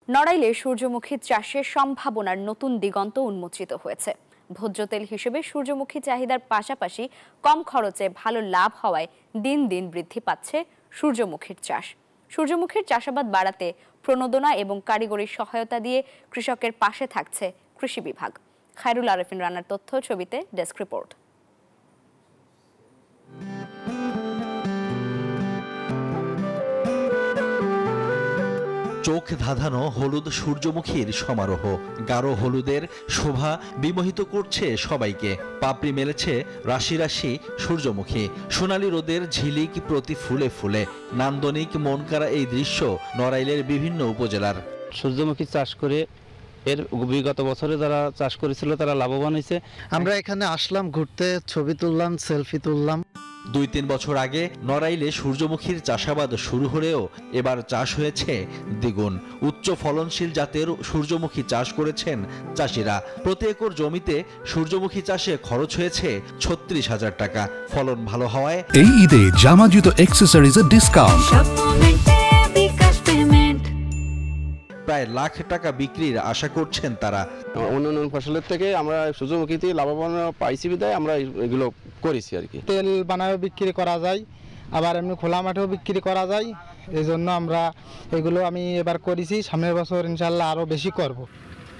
নড়াইলে সূর্যমুখী চাষের সম্ভাবনার নতুন দিগন্ত উন্মোচিত হয়েছে। ভোজ্য তেল হিসেবে সূর্যমুখী চাহিদার পাশাপাশি কম খরচে ভালো লাভ হওয়ায় দিন দিন বৃদ্ধি পাচ্ছে সূর্যমুখীর চাষ। সূর্যমুখীর চাষাবাদ বাড়াতে প্রণোদনা এবং কারিগরি সহায়তা দিয়ে কৃষকের পাশে থাকছে কৃষি বিভাগ। খায়রুল আরেফিন রানার তথ্য, ছবিতে ডেস্ক রিপোর্ট। চোখ ধাঁধানো হলুদ সূর্যমুখীর সমারোহ, গাঢ় হলুদের শোভা বিমোহিত করছে সবাইকে। পাপড়ি মেলেছে রাশি রাশি সূর্যমুখী, সোনালী রোদের ঝিলিক প্রতি ফুলে ফুলে। নান্দনিক মনকাড়া এই দৃশ্য নড়াইলের বিভিন্ন উপজেলার। সূর্যমুখী চাষ করে এর বিগত বছরে যারা চাষ করেছিল তারা লাভবান হয়েছে। আমরা এখানে আসলাম ঘুরতে, ছবি তুললাম, সেলফি তুললাম। 2-3 বছর আগে নড়াইলে সূর্যমুখীর চাষাবাদ শুরু হলেও এবার চাষ হয়েছে দ্বিগুণ। উচ্চ ফলনশীল জাতের সূর্যমুখী চাষ করেছেন চাষিরা। প্রতি একর জমিতে সূর্যমুখী চাষে খরচ হয়েছে 36,000 টাকা। ফলন ভালো হওয়ায় এই ঈদে জামা জুতো অ্যাকসেসরিজের ডিসকাউন্ট প্রায় লাখ টাকা বিক্রির আশা করছেন তারা। অন্যান্য ফসলের থেকে আমরা সূর্যমুখীতে লাভবান পাইছি বিধায় আমরা এগুলো করেছি আর কি। তেল বানায়ও বিক্রি করা যায়, আবার এমনি খোলা মাঠেও বিক্রি করা যায়। এই জন্য আমরা এগুলো আমি এবার করেছি, সামনের বছর ইনশাল্লাহ আরও বেশি করব।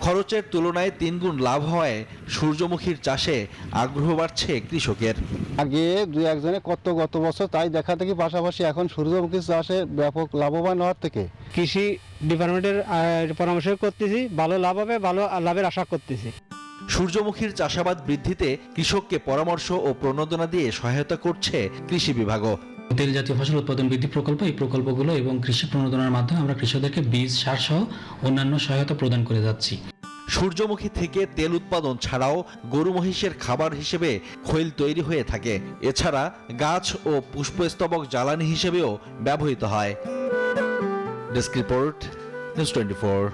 খরচের তুলনায় 3 গুণ লাভ হওয়ায় সূর্যমুখীর চাষে আগ্রহ বাড়ছে কৃষকের। আগে 2-1 কত গত বছর তাই দেখা থেকে পাশাপাশি এখন সূর্যমুখী চাষে ব্যাপক লাভবান হওয়ার থেকে কৃষি ডিপার্টমেন্টের পরামর্শ করতেছি, ভালো লাভ হবে, ভালো লাভের আশা করতেছি। সূর্যমুখীর চাষাবাদ বৃদ্ধিতে কৃষককে পরামর্শ ও প্রণোদনা দিয়ে সহায়তা করছে কৃষি বিভাগও। তেল জাতীয় ফসল উৎপাদন বৃদ্ধি প্রকল্প, এই প্রকল্পগুলো এবং কৃষি প্রণোদনার মাধ্যমে আমরা কৃষকদেরকে বীজ, সার সহ অন্যান্য সহায়তা প্রদান করে যাচ্ছি। সূর্যমুখী থেকে তেল উৎপাদন ছাড়াও গরু মহিষের খাবার হিসেবে খৈল তৈরি হয়ে থাকে। এছাড়া গাছ ও পুষ্পস্তবক জ্বালানি হিসেবেও ব্যবহৃত হয়। Desk report, news 24।